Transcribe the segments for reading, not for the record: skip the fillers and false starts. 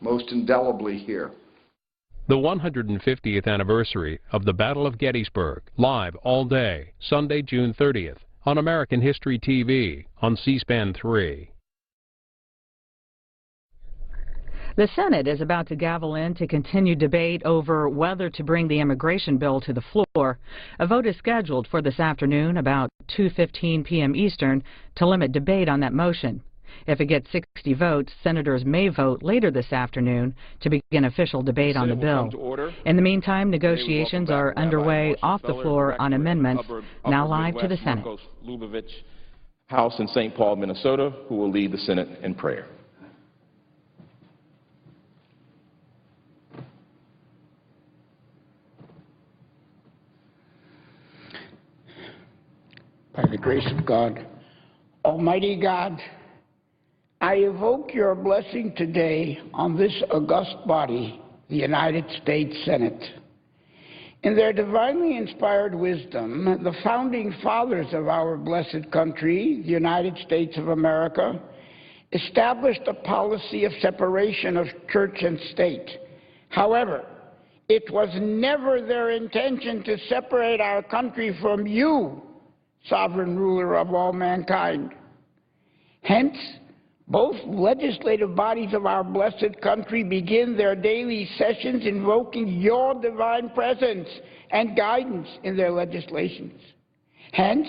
most indelibly here. The 150th anniversary of the Battle of Gettysburg, live all day, Sunday, June 30th, on American History TV, on C-SPAN 3. The Senate is about to gavel in to continue debate over whether to bring the immigration bill to the floor. A vote is scheduled for this afternoon about 2:15 p.m. Eastern to limit debate on that motion. If it gets 60 votes, senators may vote later this afternoon to begin official debate on the bill. In the meantime, negotiations are underway off the floor on amendments. Now live to the Senate. House in St. Paul, Minnesota, who will lead the Senate in prayer. By the grace of God, Almighty God, I evoke your blessing today on this august body, the United States Senate. In their divinely inspired wisdom, the founding fathers of our blessed country, the United States of America, established a policy of separation of church and state. However, it was never their intention to separate our country from you, sovereign ruler of all mankind. Hence, both legislative bodies of our blessed country begin their daily sessions invoking your divine presence and guidance in their legislations. Hence,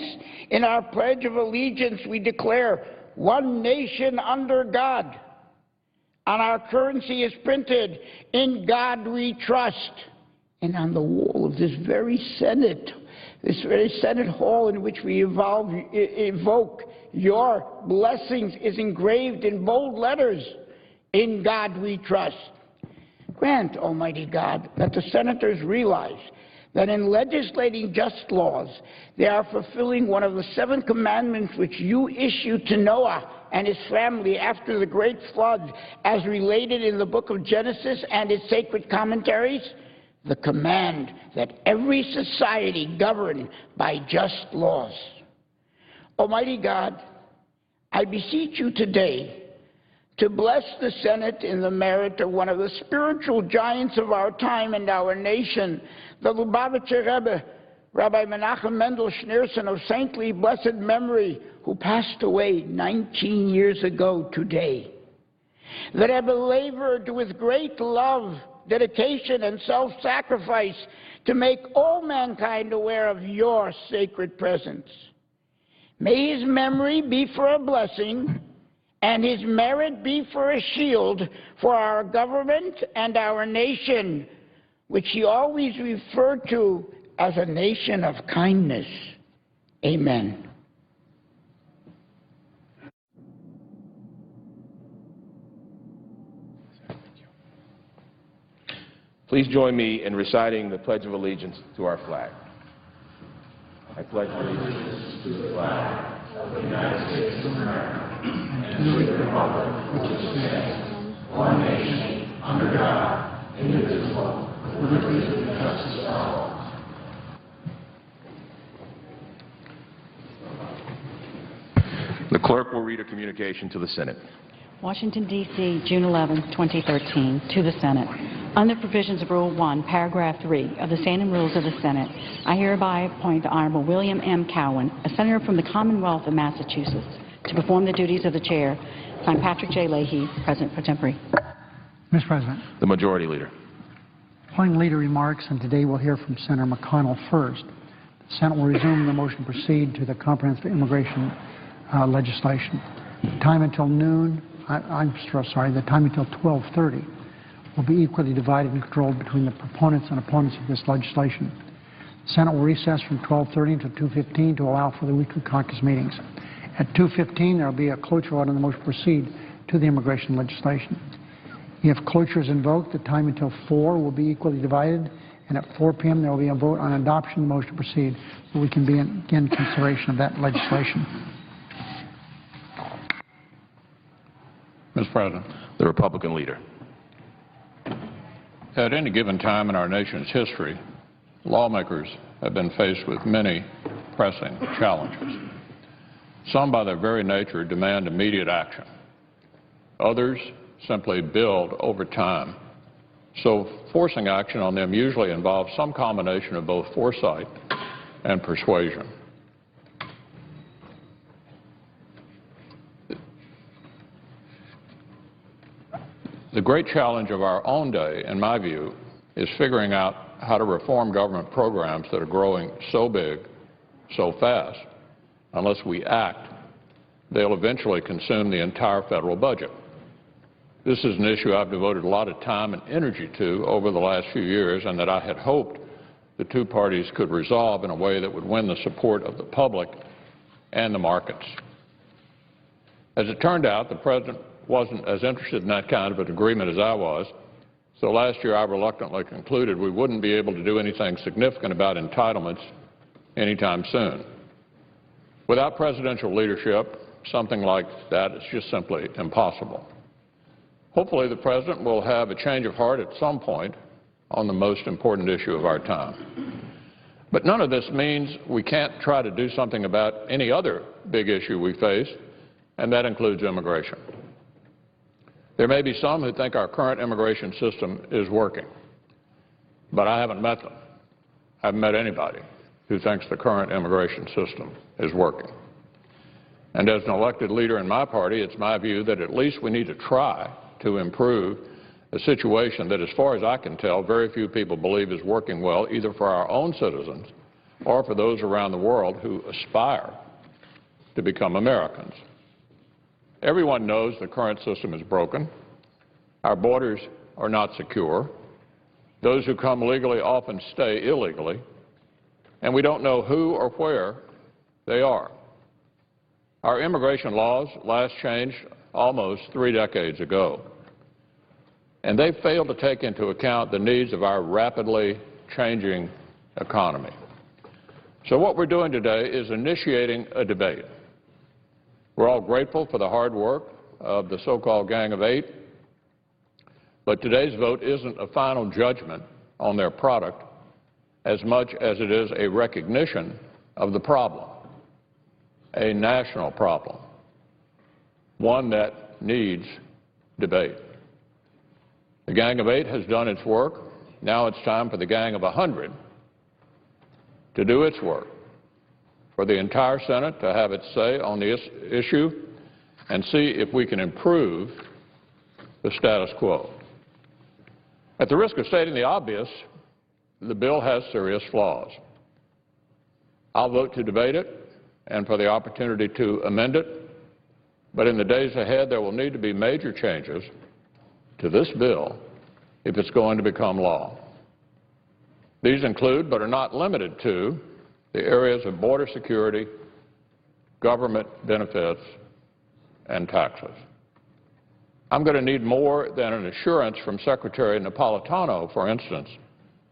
in our Pledge of Allegiance, we declare one nation under God. On our currency is printed, "In God we trust." And on the wall of this very Senate hall in which we evoke your blessings is engraved in bold letters, "In God we trust." Grant, Almighty God, that the senators realize that in legislating just laws, they are fulfilling one of the 7 commandments which you issued to Noah and his family after the great flood, as related in the book of Genesis and its sacred commentaries, the command that every society govern by just laws. Almighty God, I beseech you today to bless the Senate in the merit of one of the spiritual giants of our time and our nation, the Lubavitcher Rebbe, Rabbi Menachem Mendel Schneerson of saintly blessed memory, who passed away 19 years ago today. The Rebbe labored with great love, dedication, and self-sacrifice to make all mankind aware of your sacred presence. May his memory be for a blessing and his merit be for a shield for our government and our nation, which he always referred to as a nation of kindness. Amen. Please join me in reciting the Pledge of Allegiance to our flag. I pledge allegiance to the flag of the United States of America and to the republic which stands, one nation, under God, indivisible, with liberty and justice for all. The clerk will read a communication to the Senate. Washington, D.C., June 11, 2013, to the Senate. Under provisions of Rule 1, Paragraph 3 of the Standing Rules of the Senate, I hereby appoint the Honorable William M. Cowan, a senator from the Commonwealth of Massachusetts, to perform the duties of the chair. Signed, Patrick J. Leahy, President pro tempore. Mr. President. The Majority Leader. Following leader remarks, and today we'll hear from Senator McConnell first. The Senate will resume the motion to proceed to the comprehensive immigration legislation. The time until noon, the time until 12:30 will be equally divided and controlled between the proponents and opponents of this legislation. The Senate will recess from 12:30 until 2:15 to allow for the weekly caucus meetings. At 2:15, there will be a cloture vote on the motion to proceed to the immigration legislation. If cloture is invoked, the time until 4 will be equally divided, and at 4 p.m. there will be a vote on adoption of the motion to proceed, so we can begin consideration of that legislation. Mr. President. The Republican Leader. At any given time in our nation's history, lawmakers have been faced with many pressing challenges. Some, by their very nature, demand immediate action. Others simply build over time. So forcing action on them usually involves some combination of both foresight and persuasion. The great challenge of our own day, in my view, is figuring out how to reform government programs that are growing so big, so fast. Unless we act, they'll eventually consume the entire federal budget. This is an issue I've devoted a lot of time and energy to over the last few years, and that I had hoped the two parties could resolve in a way that would win the support of the public and the markets. As it turned out, the President wasn't as interested in that kind of an agreement as I was, so last year I reluctantly concluded we wouldn't be able to do anything significant about entitlements anytime soon. Without presidential leadership, something like that is just simply impossible. Hopefully the President will have a change of heart at some point on the most important issue of our time. But none of this means we can't try to do something about any other big issue we face, and that includes immigration. There may be some who think our current immigration system is working, but I haven't met them. I haven't met anybody who thinks the current immigration system is working. And as an elected leader in my party, it's my view that at least we need to try to improve a situation that, as far as I can tell, very few people believe is working well, either for our own citizens or for those around the world who aspire to become Americans. Everyone knows the current system is broken. Our borders are not secure. Those who come legally often stay illegally, and we don't know who or where they are. Our immigration laws last changed almost 3 decades ago, and they failed to take into account the needs of our rapidly changing economy. So what we're doing today is initiating a debate. We're all grateful for the hard work of the so-called Gang of Eight, but today's vote isn't a final judgment on their product as much as it is a recognition of the problem, a national problem, one that needs debate. The Gang of Eight has done its work. Now it's time for the Gang of 100 to do its work, for the entire Senate to have its say on the issue and see if we can improve the status quo. At the risk of stating the obvious, the bill has serious flaws. I'll vote to debate it and for the opportunity to amend it, but in the days ahead there will need to be major changes to this bill if it's going to become law. These include, but are not limited to, the areas of border security, government benefits, and taxes. I'm going to need more than an assurance from Secretary Napolitano, for instance,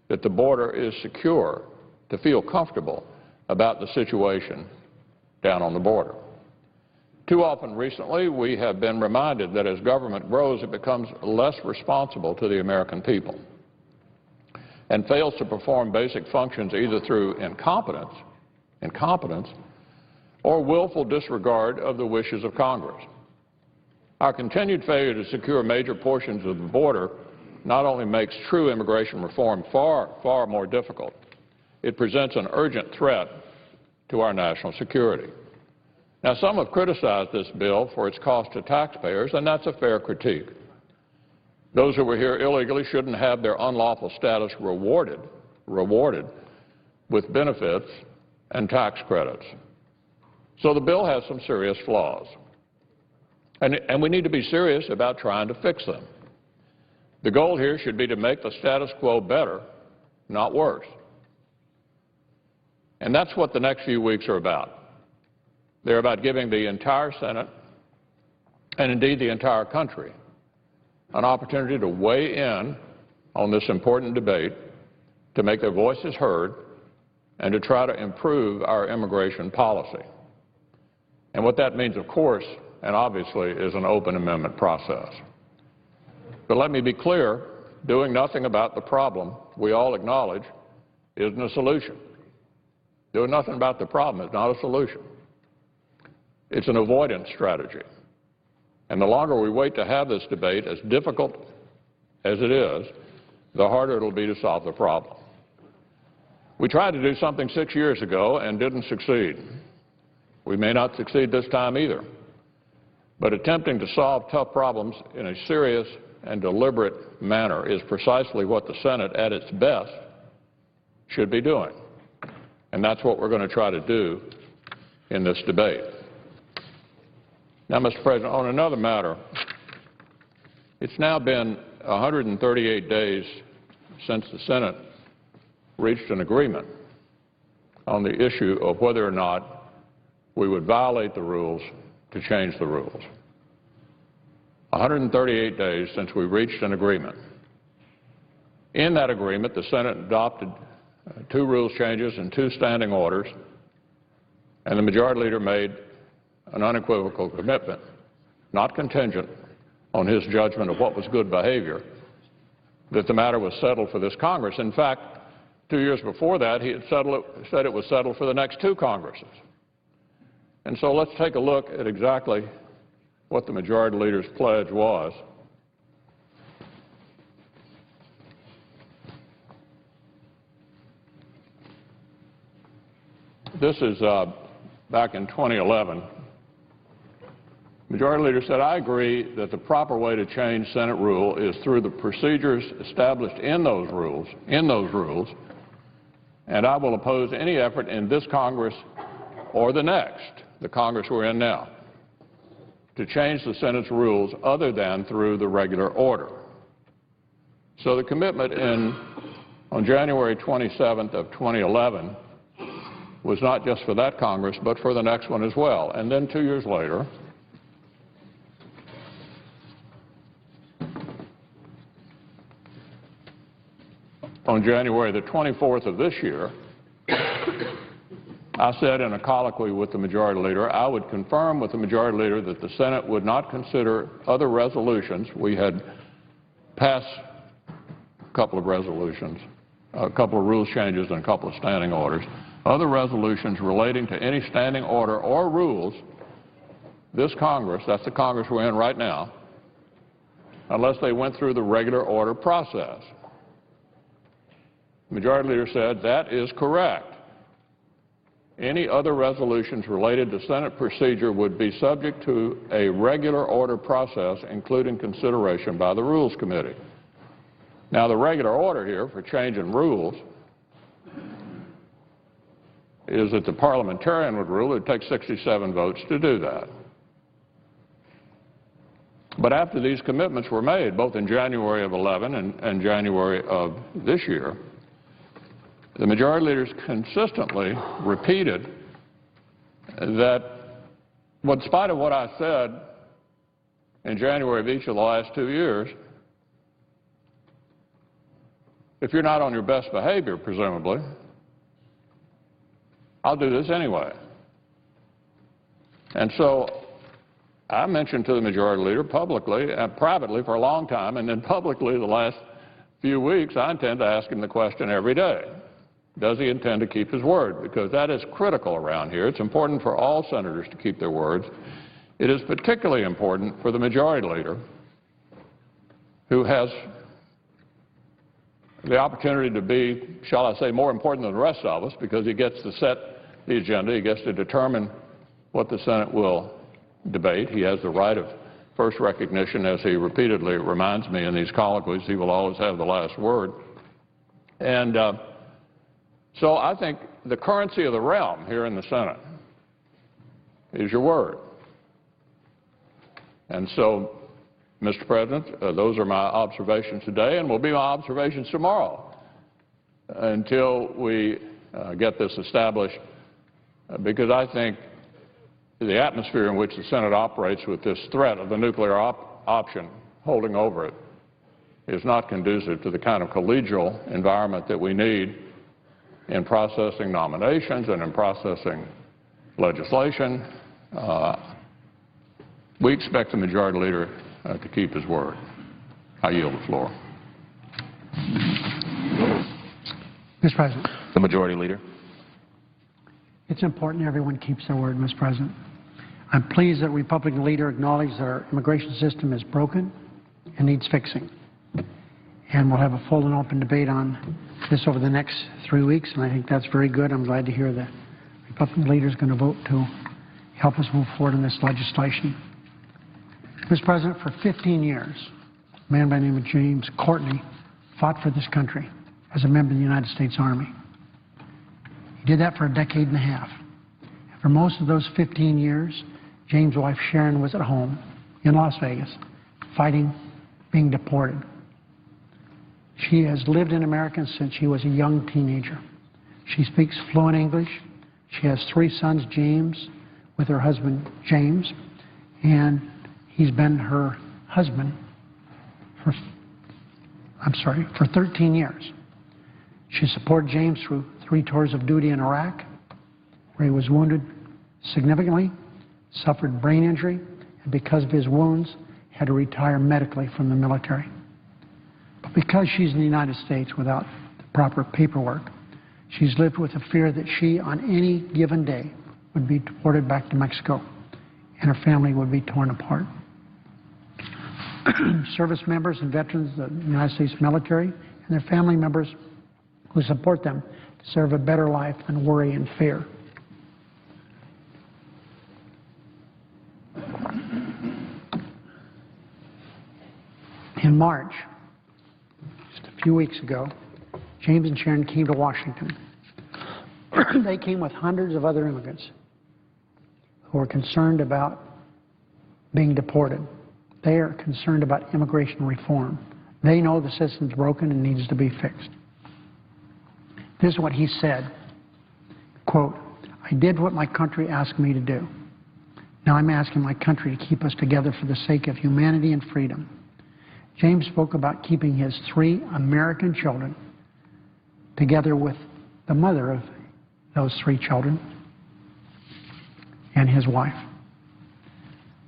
that the border is secure, to feel comfortable about the situation down on the border. Too often recently, we have been reminded that as government grows, it becomes less responsible to the American people and fails to perform basic functions either through incompetence or willful disregard of the wishes of Congress. Our continued failure to secure major portions of the border not only makes true immigration reform far, far more difficult, it presents an urgent threat to our national security. Now, some have criticized this bill for its cost to taxpayers, and that's a fair critique. Those who were here illegally shouldn't have their unlawful status rewarded with benefits and tax credits. So the bill has some serious flaws, and we need to be serious about trying to fix them. The goal here should be to make the status quo better, not worse. And that's what the next few weeks are about. They're about giving the entire Senate, and indeed the entire country, an opportunity to weigh in on this important debate, to make their voices heard, and to try to improve our immigration policy. And what that means, of course, and obviously, is an open amendment process. But let me be clear, doing nothing about the problem we all acknowledge isn't a solution. Doing nothing about the problem is not a solution. It's an avoidance strategy. And the longer we wait to have this debate, as difficult as it is, the harder it will be to solve the problem. We tried to do something 6 years ago and didn't succeed. We may not succeed this time either. But attempting to solve tough problems in a serious and deliberate manner is precisely what the Senate, at its best, should be doing. And that's what we're going to try to do in this debate. Now, Mr. President, on another matter, it's now been 138 days since the Senate reached an agreement on the issue of whether or not we would violate the rules to change the rules. 138 days since we reached an agreement. In that agreement, the Senate adopted 2 rules changes and 2 standing orders, and the Majority Leader made an unequivocal commitment, not contingent on his judgment of what was good behavior, that the matter was settled for this Congress. In fact, 2 years before that, he had said it was settled for the next 2 Congresses. And so let's take a look at exactly what the Majority Leader's pledge was. This is back in 2011. Majority Leader said, "I agree that the proper way to change Senate rule is through the procedures established in those rules, and I will oppose any effort in this Congress or the next, the Congress we're in now, to change the Senate's rules other than through the regular order." So the commitment on January 27th of 2011 was not just for that Congress, but for the next one as well. And then 2 years later, on January the 24th of this year, I said in a colloquy with the Majority Leader, I would confirm with the Majority Leader that the Senate would not consider other resolutions. We had passed a couple of resolutions, a couple of rules changes and a couple of standing orders. Other resolutions relating to any standing order or rules, this Congress, that's the Congress we're in right now, unless they went through the regular order process. The Majority Leader said that is correct. Any other resolutions related to Senate procedure would be subject to a regular order process, including consideration by the Rules Committee. Now, the regular order here for changing rules is that the parliamentarian would rule. It would take 67 votes to do that. But after these commitments were made, both in January of 11 and January of this year, the Majority Leaders consistently repeated that, in spite of what I said in January of each of the last 2 years, if you're not on your best behavior, presumably, I'll do this anyway. And so I mentioned to the Majority Leader publicly and privately for a long time, and then publicly the last few weeks, I intend to ask him the question every day. Does he intend to keep his word? Because that is critical around here. It's important for all senators to keep their words. It is particularly important for the Majority Leader, who has the opportunity to be, shall I say, more important than the rest of us, because he gets to set the agenda. He gets to determine what the Senate will debate. He has the right of first recognition, as he repeatedly reminds me in these colloquies. He will always have the last word. And so I think the currency of the realm here in the Senate is your word. And so, Mr. President, those are my observations today and will be my observations tomorrow until we get this established, because I think the atmosphere in which the Senate operates with this threat of the nuclear option holding over it is not conducive to the kind of collegial environment that we need in processing nominations and in processing legislation. We expect the Majority Leader to keep his word. I yield the floor. Mr. President. The Majority Leader. It's important everyone keeps their word, Mr. President. I'm pleased that the Republican leader acknowledged that our immigration system is broken and needs fixing. And we'll have a full and open debate on this over the next 3 weeks, and I think that's very good. I'm glad to hear the Republican leader is going to vote to help us move forward in this legislation. Mr. President, for 15 years, a man by the name of James Courtney fought for this country as a member of the United States Army. He did that for a decade and a half. For most of those 15 years, James' wife Sharon was at home in Las Vegas fighting being deported. She has lived in America since she was a young teenager. She speaks fluent English. She has 3 sons, James, with her husband, James, and he's been her husband for 13 years. She supported James through 3 tours of duty in Iraq, where he was wounded significantly, suffered brain injury, and because of his wounds, had to retire medically from the military. But because she's in the United States without the proper paperwork, she's lived with the fear that she, on any given day, would be deported back to Mexico, and her family would be torn apart. Service members and veterans of the United States military and their family members who support them deserve a better life than worry and fear. In March, just a few weeks ago, James and Sharon came to Washington. They came with hundreds of other immigrants who are concerned about being deported. They are concerned about immigration reform. They know the system's broken and needs to be fixed. This is what he said, quote, "I did what my country asked me to do. Now I'm asking my country to keep us together for the sake of humanity and freedom." James spoke about keeping his 3 American children together with the mother of those 3 children and his wife.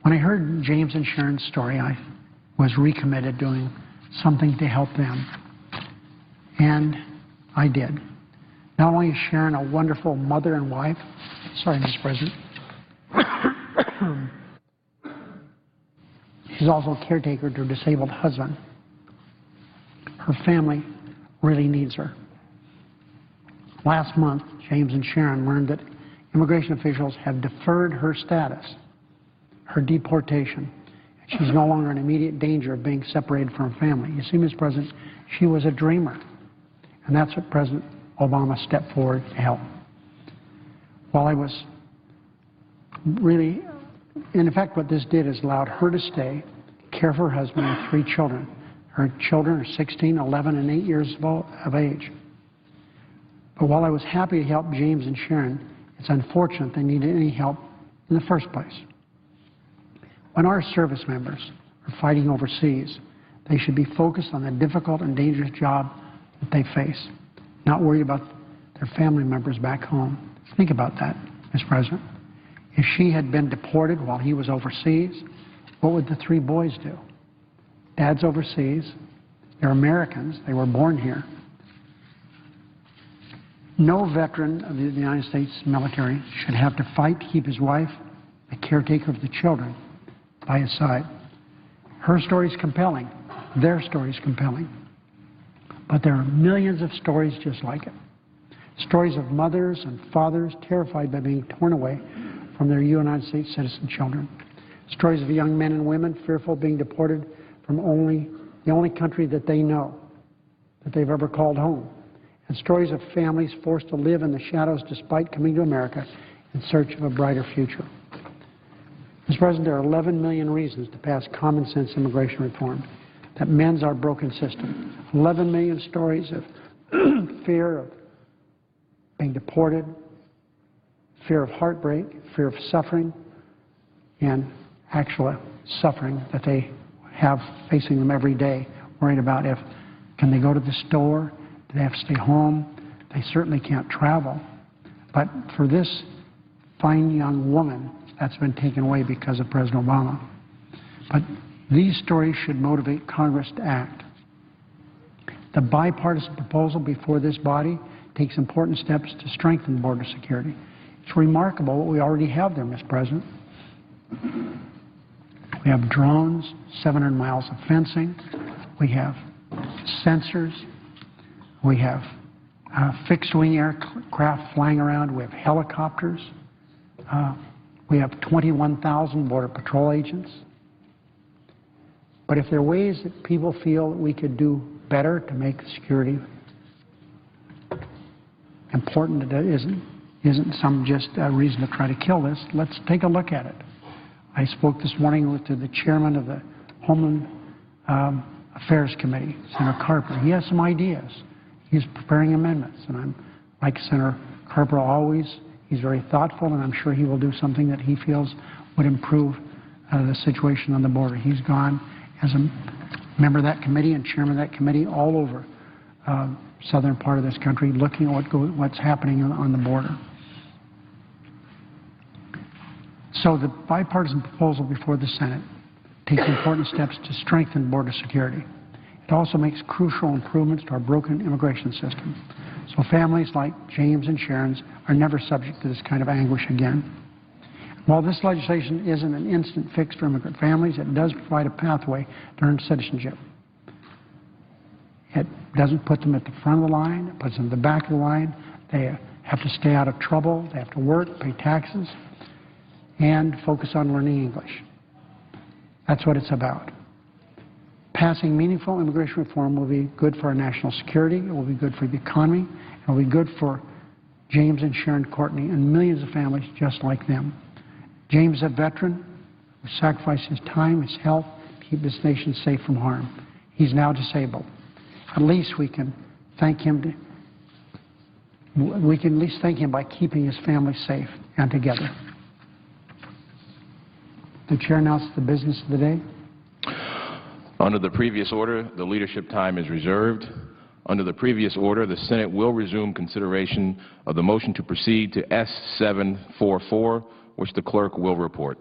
When I heard James and Sharon's story, I was recommitted doing something to help them. And I did. Not only is Sharon a wonderful mother and wife, sorry, Mr. President, she's also a caretaker to her disabled husband. Her family really needs her. Last month, James and Sharon learned that immigration officials have deferred her status, her deportation. She's no longer in immediate danger of being separated from her family. You see, Mr. President, she was a dreamer, and that's what President Obama stepped forward to help. While I was really, in effect, what this did is allowed her to stay, care for her husband and 3 children. Her children are 16, 11, and 8 years of age. But while I was happy to help James and Sharon, it's unfortunate they needed any help in the first place. When our service members are fighting overseas, they should be focused on the difficult and dangerous job that they face, not worried about their family members back home. Think about that, Mr. President. If she had been deported while he was overseas, what would the 3 boys do? Dad's overseas. They're Americans. They were born here. No veteran of the United States military should have to fight to keep his wife, the caretaker of the children, by his side. Her story is compelling. Their story is compelling. But there are millions of stories just like it. Stories of mothers and fathers terrified by being torn away from their United States citizen children. Stories of young men and women fearful of being deported from the only country that they know, that they've ever called home. And stories of families forced to live in the shadows despite coming to America in search of a brighter future. Mr. President, there are 11 million reasons to pass common sense immigration reform that mends our broken system. 11 million stories of fear of being deported, fear of heartbreak, fear of suffering, and actual suffering that they have facing them every day, worried about can they go to the store, do they have to stay home, they certainly can't travel. But for this fine young woman, that's been taken away because of President Obama. But these stories should motivate Congress to act. The bipartisan proposal before this body takes important steps to strengthen border security. It's remarkable what we already have there, Mr. President. We have drones, 700 miles of fencing. We have sensors. We have fixed-wing aircraft flying around. We have helicopters. We have 21,000 Border Patrol agents. But if there are ways that people feel that we could do better to make security important, that isn't some just reason to try to kill this, let's take a look at it. I spoke this morning to the chairman of the Homeland Affairs Committee, Senator Carper. He has some ideas. He's preparing amendments, and I'm like Senator Carper always. He's very thoughtful, and I'm sure he will do something that he feels would improve the situation on the border. He's gone as a member of that committee and chairman of that committee all over southern part of this country, looking at what's happening on the border. So the bipartisan proposal before the Senate takes important steps to strengthen border security. It also makes crucial improvements to our broken immigration system, so families like James and Sharon's are never subject to this kind of anguish again. While this legislation isn't an instant fix for immigrant families, it does provide a pathway to earn citizenship. It doesn't put them at the front of the line, it puts them at the back of the line. They have to stay out of trouble, they have to work, pay taxes, and focus on learning English. That's what it's about. Passing meaningful immigration reform will be good for our national security, it will be good for the economy, it will be good for James and Sharon Courtney and millions of families just like them. James is a veteran who sacrificed his time, his health to keep this nation safe from harm. He's now disabled. At least we can thank him. We can at least thank him by keeping his family safe and together. The chair announces the business of the day. Under the previous order, the leadership time is reserved. Under the previous order, the Senate will resume consideration of the motion to proceed to S-744, which the clerk will report.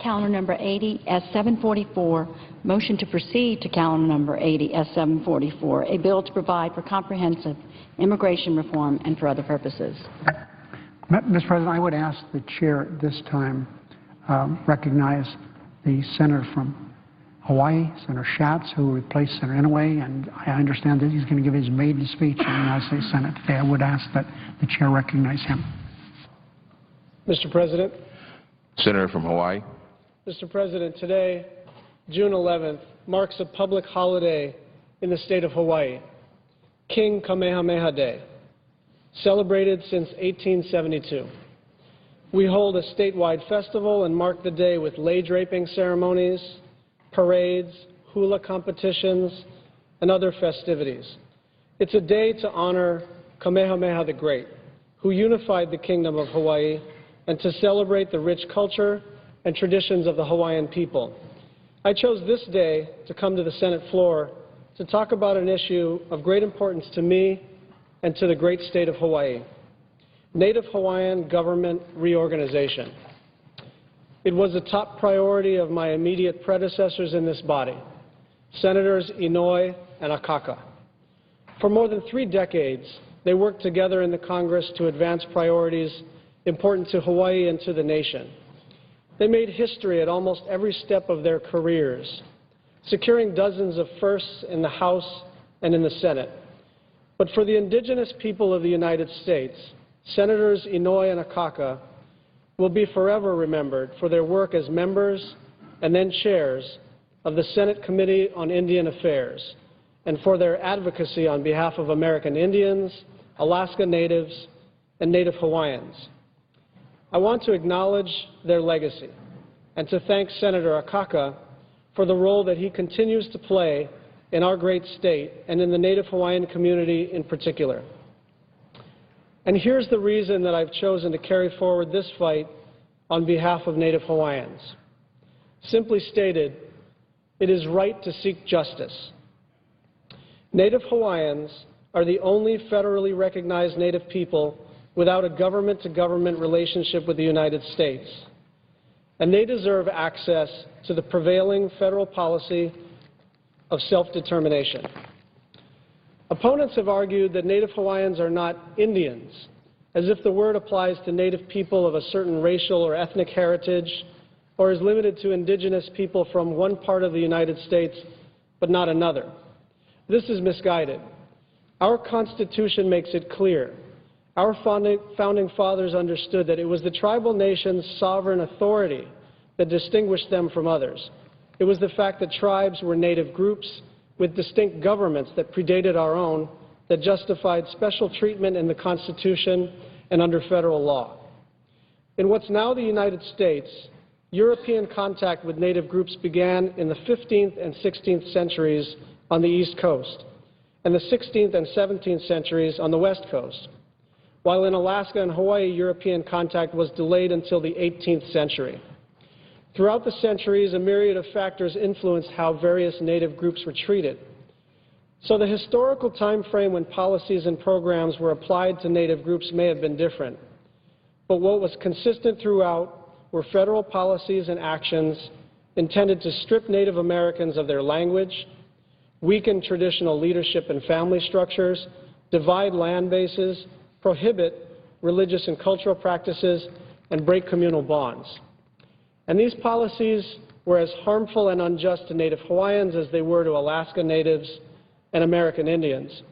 Calendar number 80, S-744, motion to proceed to calendar number 80, S-744, a bill to provide for comprehensive immigration reform and for other purposes. Mr. President, I would ask the chair at this time recognize the senator from Hawaii, Senator Schatz, who replaced Senator Inouye, and I understand that he's going to give his maiden speech in the United States Senate today. I would ask that the chair recognize him. Mr. President. Senator from Hawaii. Mr. President, today, June 11th, marks a public holiday in the state of Hawaii, King Kamehameha Day, celebrated since 1872. We hold a statewide festival and mark the day with lei draping ceremonies, parades, hula competitions, and other festivities. It's a day to honor Kamehameha the Great, who unified the Kingdom of Hawaii, and to celebrate the rich culture and traditions of the Hawaiian people. I chose this day to come to the Senate floor to talk about an issue of great importance to me and to the great state of Hawaii: Native Hawaiian government reorganization. It was a top priority of my immediate predecessors in this body, Senators Inouye and Akaka. For more than 3 decades, they worked together in the Congress to advance priorities important to Hawaii and to the nation. They made history at almost every step of their careers, securing dozens of firsts in the House and in the Senate. But for the indigenous people of the United States, Senators Inouye and Akaka will be forever remembered for their work as members and then chairs of the Senate Committee on Indian Affairs, and for their advocacy on behalf of American Indians, Alaska Natives, and Native Hawaiians. I want to acknowledge their legacy and to thank Senator Akaka for the role that he continues to play in our great state and in the Native Hawaiian community in particular. And here's the reason that I've chosen to carry forward this fight on behalf of Native Hawaiians. Simply stated, it is right to seek justice. Native Hawaiians are the only federally recognized Native people without a government-to-government relationship with the United States, and they deserve access to the prevailing federal policy of self-determination. Opponents have argued that Native Hawaiians are not Indians, as if the word applies to Native people of a certain racial or ethnic heritage or is limited to indigenous people from one part of the United States but not another. This is misguided. Our Constitution makes it clear. Our founding fathers understood that it was the tribal nation's sovereign authority that distinguished them from others. It was the fact that tribes were native groups with distinct governments that predated our own that justified special treatment in the Constitution and under federal law. In what's now the United States, European contact with native groups began in the 15th and 16th centuries on the East Coast, and the 16th and 17th centuries on the West Coast, while in Alaska and Hawaii, European contact was delayed until the 18th century. Throughout the centuries, a myriad of factors influenced how various native groups were treated. So the historical time frame when policies and programs were applied to native groups may have been different. But what was consistent throughout were federal policies and actions intended to strip Native Americans of their language, weaken traditional leadership and family structures, divide land bases, prohibit religious and cultural practices, and break communal bonds. And these policies were as harmful and unjust to Native Hawaiians as they were to Alaska Natives and American Indians.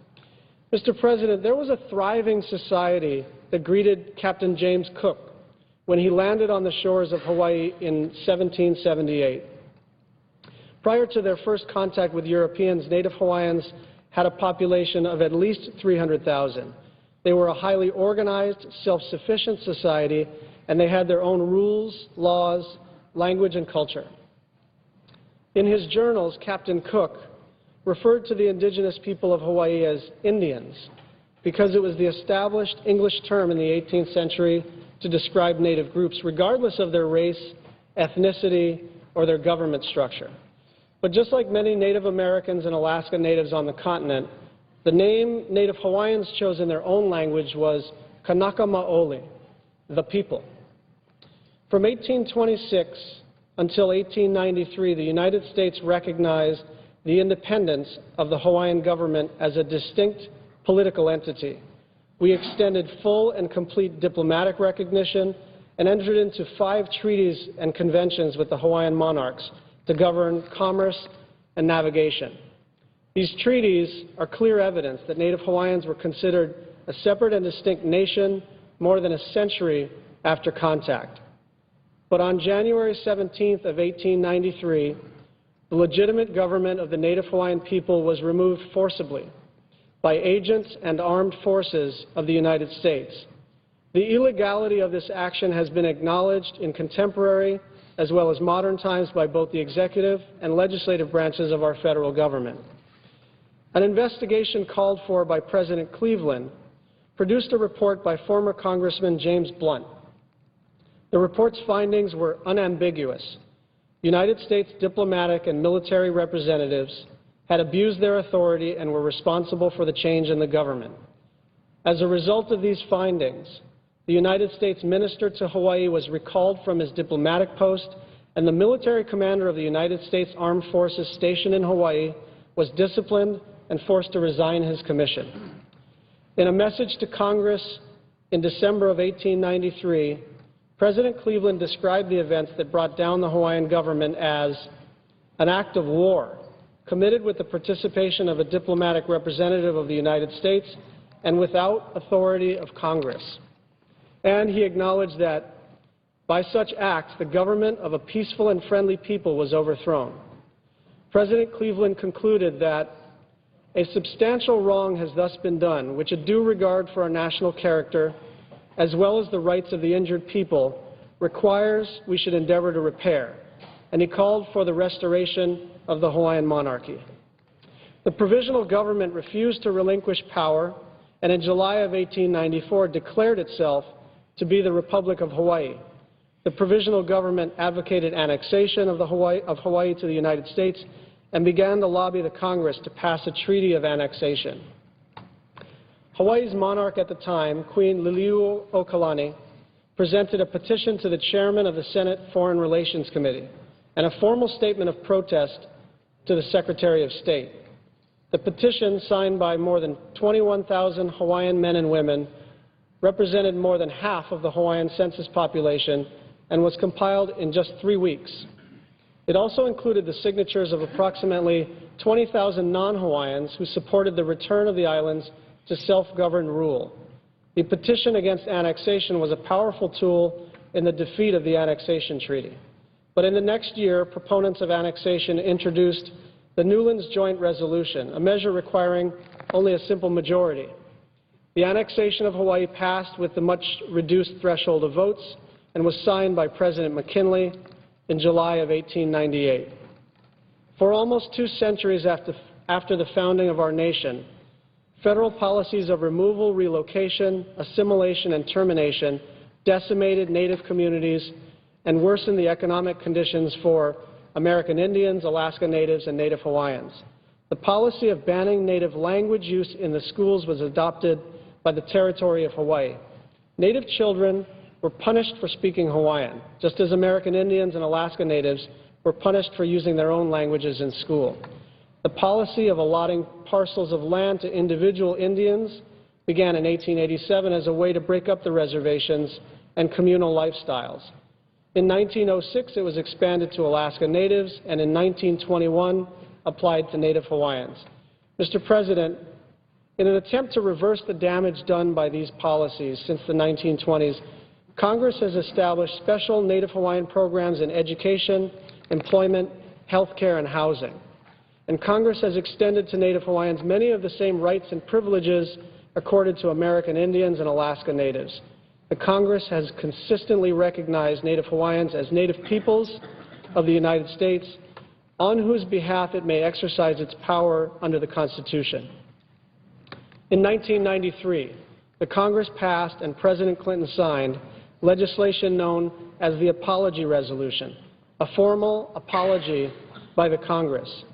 Mr. President, there was a thriving society that greeted Captain James Cook when he landed on the shores of Hawaii in 1778. Prior to their first contact with Europeans, Native Hawaiians had a population of at least 300,000. They were a highly organized, self-sufficient society, and they had their own rules, laws, language, and culture. In his journals, Captain Cook referred to the indigenous people of Hawaii as Indians because it was the established English term in the 18th century to describe native groups, regardless of their race, ethnicity, or their government structure. But just like many Native Americans and Alaska Natives on the continent, the name Native Hawaiians chose in their own language was Kanaka Maoli, the people. From 1826 until 1893, the United States recognized the independence of the Hawaiian government as a distinct political entity. We extended full and complete diplomatic recognition and entered into 5 treaties and conventions with the Hawaiian monarchs to govern commerce and navigation. These treaties are clear evidence that Native Hawaiians were considered a separate and distinct nation more than a century after contact. But on January 17th of 1893, the legitimate government of the Native Hawaiian people was removed forcibly by agents and armed forces of the United States. The illegality of this action has been acknowledged in contemporary as well as modern times by both the executive and legislative branches of our federal government. An investigation called for by President Cleveland produced a report by former Congressman James Blunt. The report's findings were unambiguous. United States diplomatic and military representatives had abused their authority and were responsible for the change in the government. As a result of these findings, the United States minister to Hawaii was recalled from his diplomatic post, and the military commander of the United States Armed Forces stationed in Hawaii was disciplined and forced to resign his commission. In a message to Congress in December of 1893, President Cleveland described the events that brought down the Hawaiian government as an act of war committed with the participation of a diplomatic representative of the United States and without authority of Congress. And he acknowledged that by such acts, the government of a peaceful and friendly people was overthrown. President Cleveland concluded that a substantial wrong has thus been done, which a due regard for our national character, as well as the rights of the injured people, requires we should endeavor to repair, and he called for the restoration of the Hawaiian monarchy. The provisional government refused to relinquish power, and in July of 1894 declared itself to be the Republic of Hawaii. The provisional government advocated annexation of Hawaii to the United States and began to lobby the Congress to pass a treaty of annexation. Hawaii's monarch at the time, Queen Liliuokalani, presented a petition to the chairman of the Senate Foreign Relations Committee and a formal statement of protest to the Secretary of State. The petition, signed by more than 21,000 Hawaiian men and women, represented more than half of the Hawaiian census population and was compiled in just 3 weeks. It also included the signatures of approximately 20,000 non-Hawaiians who supported the return of the islands to self-governed rule. The petition against annexation was a powerful tool in the defeat of the annexation treaty. But in the next year, proponents of annexation introduced the Newlands Joint Resolution, a measure requiring only a simple majority. The annexation of Hawaii passed with the much reduced threshold of votes and was signed by President McKinley in July of 1898. For almost 2 centuries after the founding of our nation, federal policies of removal, relocation, assimilation, and termination decimated Native communities and worsened the economic conditions for American Indians, Alaska Natives, and Native Hawaiians. The policy of banning Native language use in the schools was adopted by the Territory of Hawaii. Native children were punished for speaking Hawaiian, just as American Indians and Alaska Natives were punished for using their own languages in school. The policy of allotting parcels of land to individual Indians began in 1887 as a way to break up the reservations and communal lifestyles. In 1906, it was expanded to Alaska Natives, and in 1921, applied to Native Hawaiians. Mr. President, in an attempt to reverse the damage done by these policies since the 1920s, Congress has established special Native Hawaiian programs in education, employment, health care, and housing. And Congress has extended to Native Hawaiians many of the same rights and privileges accorded to American Indians and Alaska Natives. The Congress has consistently recognized Native Hawaiians as Native peoples of the United States, on whose behalf it may exercise its power under the Constitution. In 1993, the Congress passed and President Clinton signed legislation known as the Apology Resolution, a formal apology by the Congress.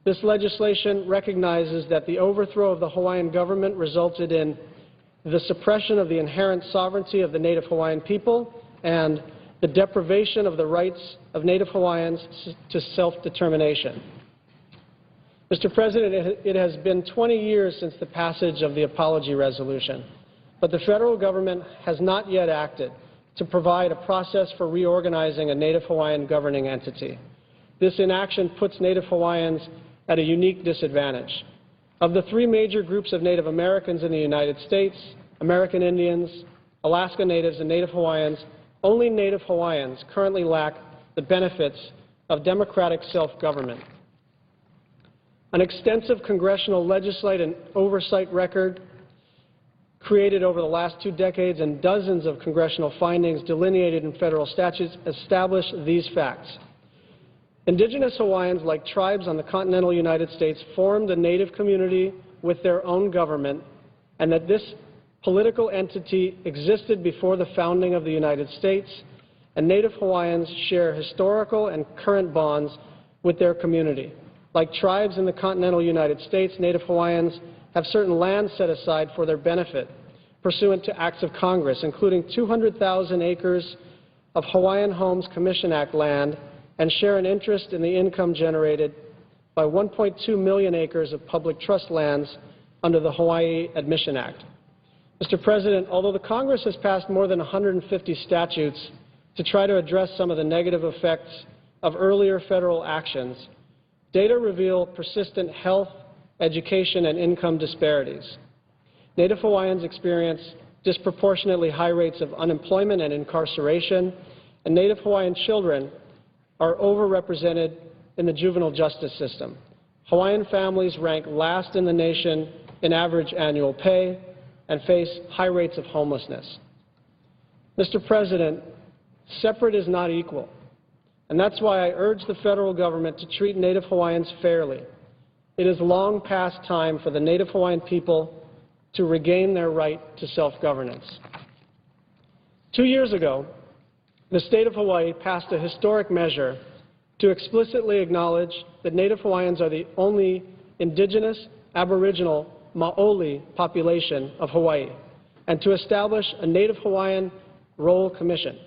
This legislation recognizes that the overthrow of the Hawaiian government resulted in the suppression of the inherent sovereignty of the Native Hawaiian people and the deprivation of the rights of Native Hawaiians to self-determination. Mr. President, it has been 20 years since the passage of the Apology Resolution, but the federal government has not yet acted to provide a process for reorganizing a Native Hawaiian governing entity. This inaction puts Native Hawaiians at a unique disadvantage. Of the 3 major groups of Native Americans in the United States, American Indians, Alaska Natives, and Native Hawaiians, only Native Hawaiians currently lack the benefits of democratic self-government. An extensive congressional legislative and oversight record created over the last 2 decades and dozens of congressional findings delineated in federal statutes establish these facts. Indigenous Hawaiians, like tribes on the continental United States, formed a Native community with their own government, and that this political entity existed before the founding of the United States, and Native Hawaiians share historical and current bonds with their community. Like tribes in the continental United States, Native Hawaiians have certain land set aside for their benefit, pursuant to acts of Congress, including 200,000 acres of Hawaiian Homes Commission Act land, and share an interest in the income generated by 1.2 million acres of public trust lands under the Hawaii Admission Act. Mr. President, although the Congress has passed more than 150 statutes to try to address some of the negative effects of earlier federal actions, data reveal persistent health, education, and income disparities. Native Hawaiians experience disproportionately high rates of unemployment and incarceration, and Native Hawaiian children are overrepresented in the juvenile justice system. Hawaiian families rank last in the nation in average annual pay and face high rates of homelessness. Mr. President, separate is not equal, and that's why I urge the federal government to treat Native Hawaiians fairly. It is long past time for the Native Hawaiian people to regain their right to self-governance. 2 years ago, the state of Hawaii passed a historic measure to explicitly acknowledge that Native Hawaiians are the only indigenous, aboriginal, Maoli population of Hawaii, and to establish a Native Hawaiian Roll Commission.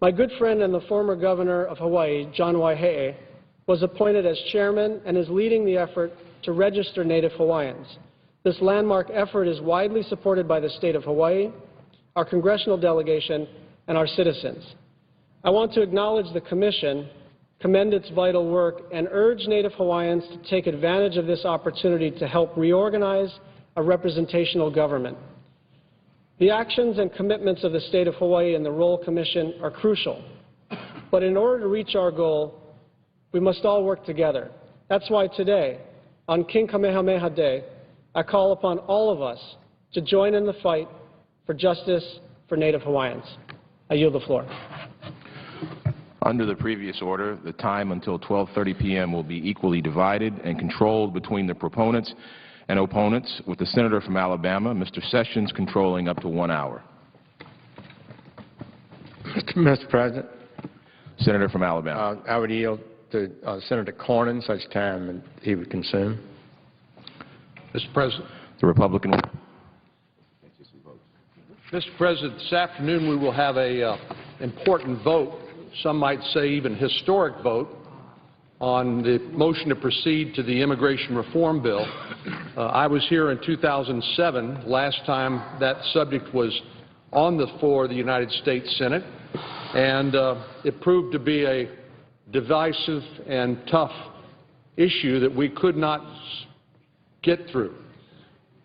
My good friend and the former governor of Hawaii, John Waihee, was appointed as chairman and is leading the effort to register Native Hawaiians. This landmark effort is widely supported by the state of Hawaii, our congressional delegation, and our citizens. I want to acknowledge the Commission, commend its vital work, and urge Native Hawaiians to take advantage of this opportunity to help reorganize a representational government. The actions and commitments of the State of Hawaii and the Royal Commission are crucial, but in order to reach our goal, we must all work together. That's why today, on King Kamehameha Day, I call upon all of us to join in the fight for justice for Native Hawaiians. I yield the floor. Under the previous order, the time until 12:30 p.m. will be equally divided and controlled between the proponents and opponents, with the Senator from Alabama, Mr. Sessions, controlling up to 1 hour. Mr. President, Senator from Alabama. I would yield to Senator Cornyn such time he would consume. Mr. President. The Republican. Mr. President, this afternoon we will have an important vote, some might say even historic vote, on the motion to proceed to the immigration reform bill. I was here in 2007, last time that subject was on the floor of the United States Senate, and it proved to be a divisive and tough issue that we could not get through.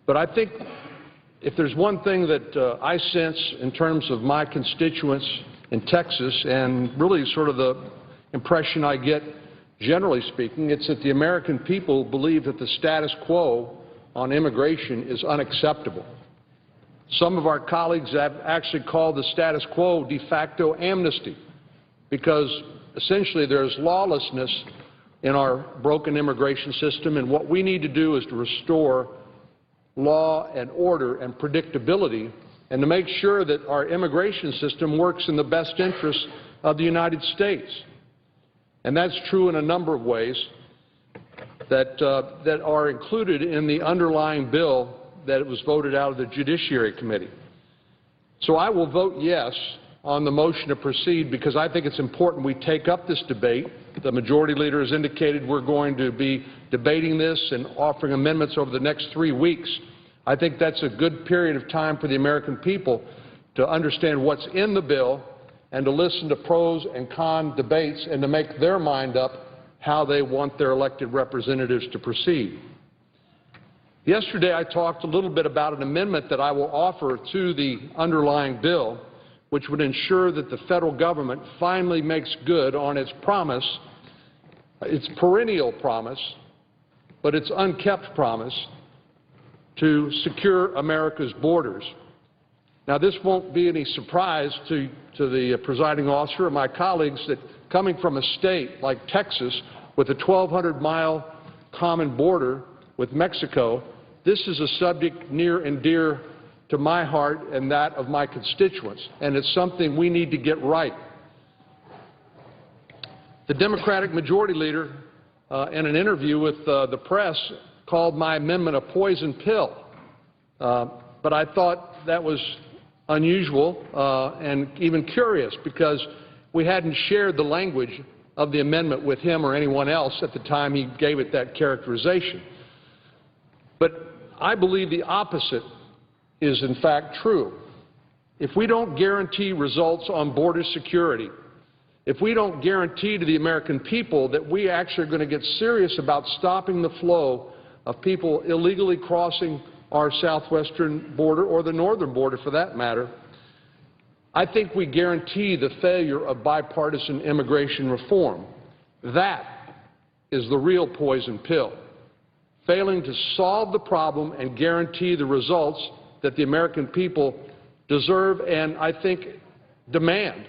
But I think if there's one thing that I sense in terms of my constituents in Texas, and really sort of the impression I get generally speaking, it's that the American people believe that the status quo on immigration is unacceptable. Some of our colleagues have actually called the status quo de facto amnesty, because essentially there's lawlessness in our broken immigration system, and what we need to do is to restore law and order and predictability, and to make sure that our immigration system works in the best interests of the United States. And that's true in a number of ways that are included in the underlying bill that was voted out of the Judiciary Committee. So I will vote yes on the motion to proceed, because I think it's important we take up this debate. The Majority Leader has indicated we're going to be debating this and offering amendments over the next 3 weeks. I think that's a good period of time for the American people to understand what's in the bill and to listen to pros and con debates and to make their mind up how they want their elected representatives to proceed. Yesterday I talked a little bit about an amendment that I will offer to the underlying bill, which would ensure that the federal government finally makes good on its promise, its perennial promise, but its unkept promise, to secure America's borders. Now, this won't be any surprise to the presiding officer or my colleagues that coming from a state like Texas with a 1,200-mile common border with Mexico, this is a subject near and dear to my heart and that of my constituents, and it's something we need to get right. The Democratic Majority Leader, in an interview with the press, called my amendment a poison pill, but I thought that was unusual and even curious, because we hadn't shared the language of the amendment with him or anyone else at the time he gave it that characterization. But I believe the opposite is in fact true. If we don't guarantee results on border security, if we don't guarantee to the American people that we actually are going to get serious about stopping the flow of people illegally crossing our southwestern border, or the northern border for that matter, I think we guarantee the failure of bipartisan immigration reform. That is the real poison pill. Failing to solve the problem and guarantee the results that the American people deserve and, I think, demand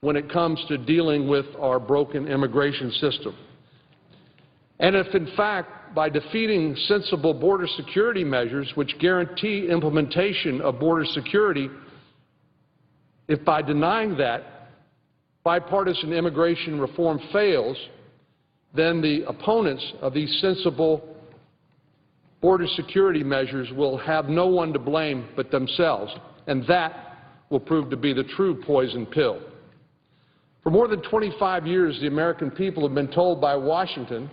when it comes to dealing with our broken immigration system. And if, in fact, by defeating sensible border security measures which guarantee implementation of border security, if by denying that bipartisan immigration reform fails, then the opponents of these sensible border security measures will have no one to blame but themselves, and that will prove to be the true poison pill. For more than 25 years, the American people have been told by Washington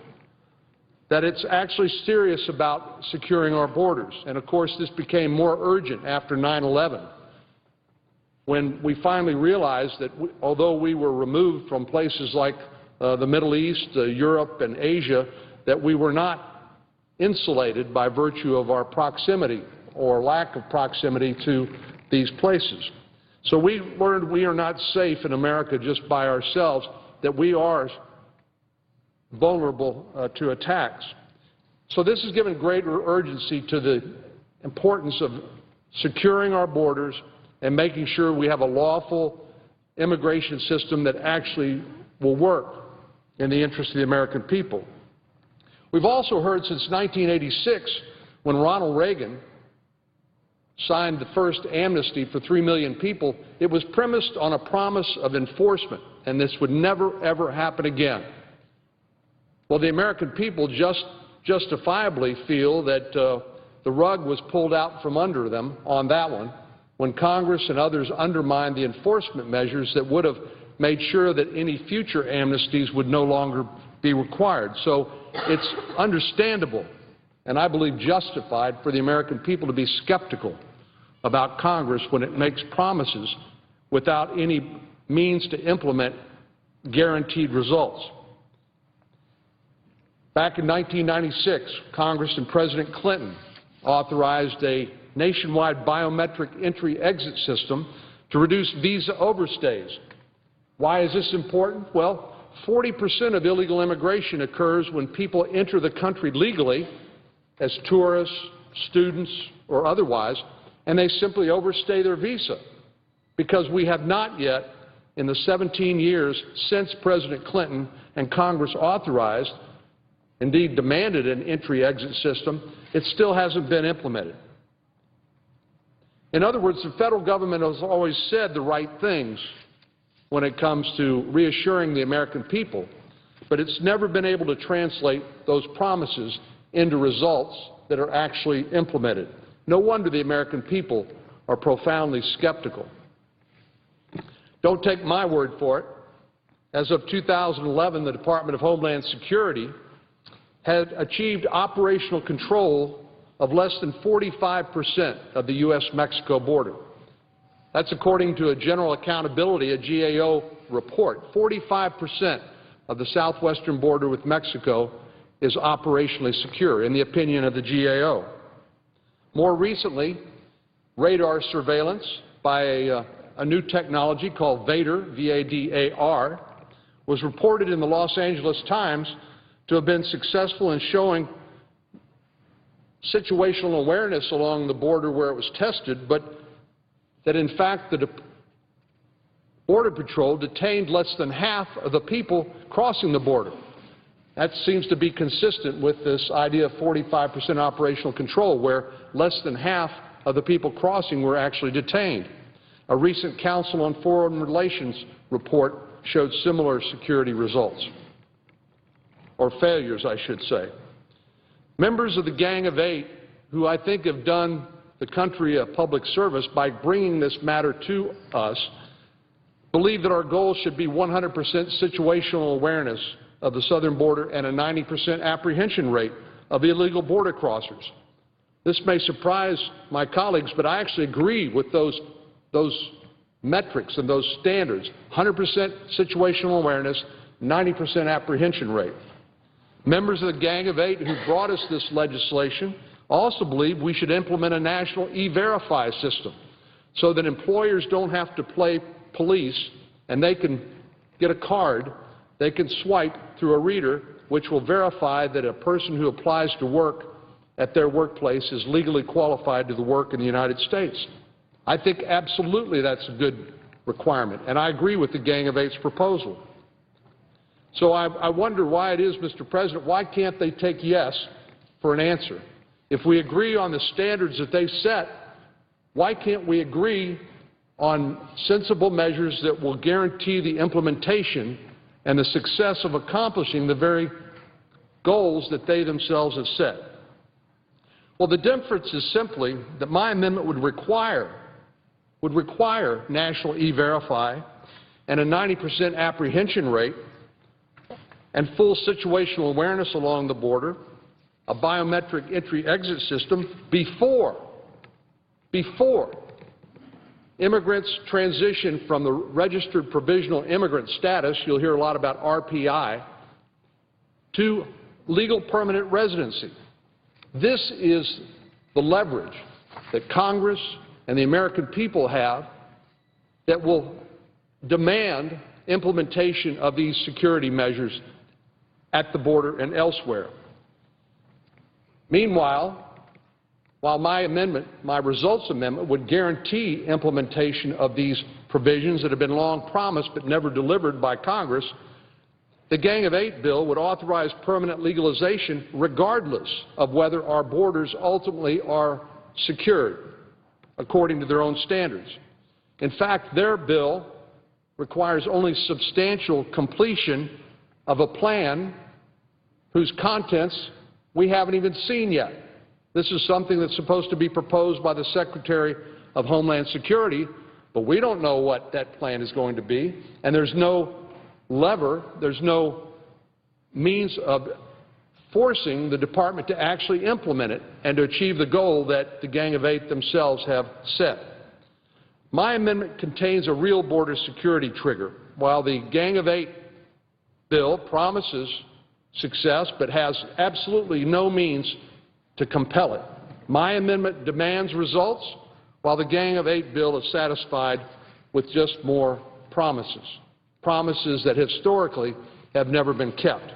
that it's actually serious about securing our borders, and of course this became more urgent after 9/11. when we finally realized that although we were removed from places like the Middle East, Europe, and Asia, that we were not insulated by virtue of our proximity or lack of proximity to these places. So we learned we are not safe in America just by ourselves, that we are vulnerable to attacks. So this has given greater urgency to the importance of securing our borders and making sure we have a lawful immigration system that actually will work in the interest of the American people. We've also heard since 1986, when Ronald Reagan signed the first amnesty for 3 million people, it was premised on a promise of enforcement, and this would never, ever happen again. Well, the American people justifiably feel that the rug was pulled out from under them on that one when Congress and others undermined the enforcement measures that would have made sure that any future amnesties would no longer be required. So it's understandable, and I believe justified, for the American people to be skeptical about Congress when it makes promises without any means to implement guaranteed results. Back in 1996, Congress and President Clinton authorized a nationwide biometric entry-exit system to reduce visa overstays. Why is this important? Well, 40% of illegal immigration occurs when people enter the country legally as tourists, students, or otherwise, and they simply overstay their visa because we have not yet, in the 17 years since President Clinton and Congress authorized, indeed demanded, an entry-exit system, it still hasn't been implemented. In other words, the federal government has always said the right things when it comes to reassuring the American people, but it's never been able to translate those promises into results that are actually implemented. No wonder the American people are profoundly skeptical. Don't take my word for it. As of 2011, the Department of Homeland Security had achieved operational control of less than 45% of the U.S.-Mexico border. That's according to a General Accountability, a GAO report. 45% of the southwestern border with Mexico is operationally secure, in the opinion of the GAO. More recently, radar surveillance by a new technology called VADAR, V-A-D-A-R, was reported in the Los Angeles Times to have been successful in showing situational awareness along the border where it was tested, but that in fact the Border Patrol detained less than half of the people crossing the border. That seems to be consistent with this idea of 45% operational control, where less than half of the people crossing were actually detained. A recent Council on Foreign Relations report showed similar security results, or failures, I should say. Members of the Gang of Eight, who I think have done the country a public service by bringing this matter to us, believe that our goal should be 100% situational awareness of the southern border and a 90% apprehension rate of illegal border crossers. This may surprise my colleagues, but I actually agree with those metrics and those standards. 100% situational awareness, 90% apprehension rate. Members of the Gang of Eight who brought us this legislation also believe we should implement a national E-Verify system so that employers don't have to play police and they can get a card, they can swipe through a reader which will verify that a person who applies to work at their workplace is legally qualified to work in the United States. I think absolutely that's a good requirement, and I agree with the Gang of Eight's proposal. So I wonder why it is, Mr. President, why can't they take yes for an answer? If we agree on the standards that they set, why can't we agree on sensible measures that will guarantee the implementation and the success of accomplishing the very goals that they themselves have set? Well, the difference is simply that my amendment would require national E-Verify and a 90% apprehension rate and full situational awareness along the border, a biometric entry-exit system before immigrants transition from the registered provisional immigrant status, you'll hear a lot about RPI, to legal permanent residency. This is the leverage that Congress and the American people have that will demand implementation of these security measures at the border and elsewhere. Meanwhile, while my amendment, my results amendment, would guarantee implementation of these provisions that have been long promised but never delivered by Congress, the Gang of Eight bill would authorize permanent legalization regardless of whether our borders ultimately are secured according to their own standards. In fact, their bill requires only substantial completion of a plan whose contents we haven't even seen yet. This is something that's supposed to be proposed by the Secretary of Homeland Security, but we don't know what that plan is going to be, and there's no lever, there's no means of forcing the Department to actually implement it and to achieve the goal that the Gang of Eight themselves have set. My amendment contains a real border security trigger. While the Gang of Eight bill promises success but has absolutely no means to compel it, my amendment demands results, while the Gang of Eight bill is satisfied with just more promises, promises that historically have never been kept.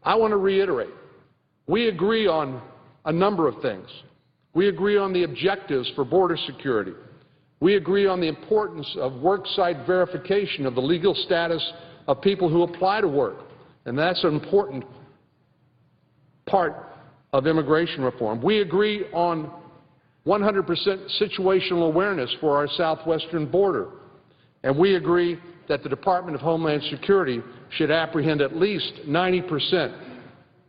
I want to reiterate, we agree on a number of things. We agree on the objectives for border security. We agree on the importance of worksite verification of the legal status of people who apply to work, and that's an important part of immigration reform. We agree on 100% situational awareness for our southwestern border, and we agree that the Department of Homeland Security should apprehend at least 90%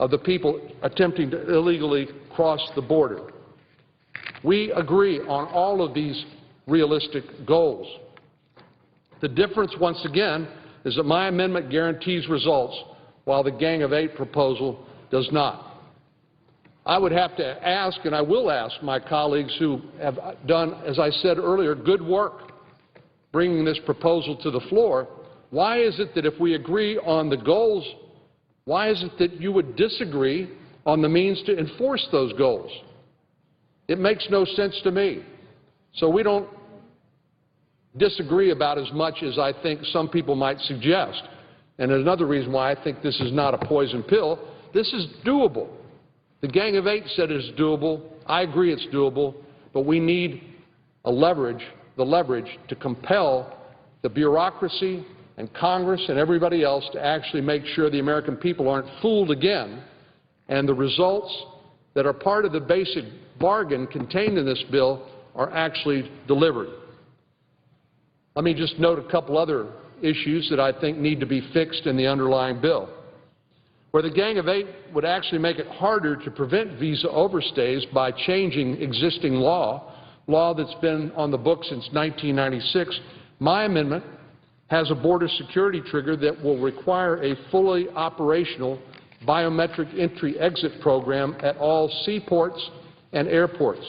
of the people attempting to illegally cross the border. We agree on all of these realistic goals. The difference, once again, is that my amendment guarantees results while the Gang of Eight proposal does not. I would have to ask, and I will ask, my colleagues who have done, as I said earlier, good work bringing this proposal to the floor, why is it that if we agree on the goals, why is it that you would disagree on the means to enforce those goals? It makes no sense to me. So we don't disagree about as much as I think some people might suggest. And another reason why I think this is not a poison pill, this is doable. The Gang of Eight said it's doable. I agree it's doable, but we need the leverage to compel the bureaucracy and Congress and everybody else to actually make sure the American people aren't fooled again, and the results that are part of the basic bargain contained in this bill are actually delivered. Let me just note a couple other issues that I think need to be fixed in the underlying bill. Where the Gang of Eight would actually make it harder to prevent visa overstays by changing existing law that's been on the books since 1996, my amendment has a border security trigger that will require a fully operational biometric entry-exit program at all seaports and airports.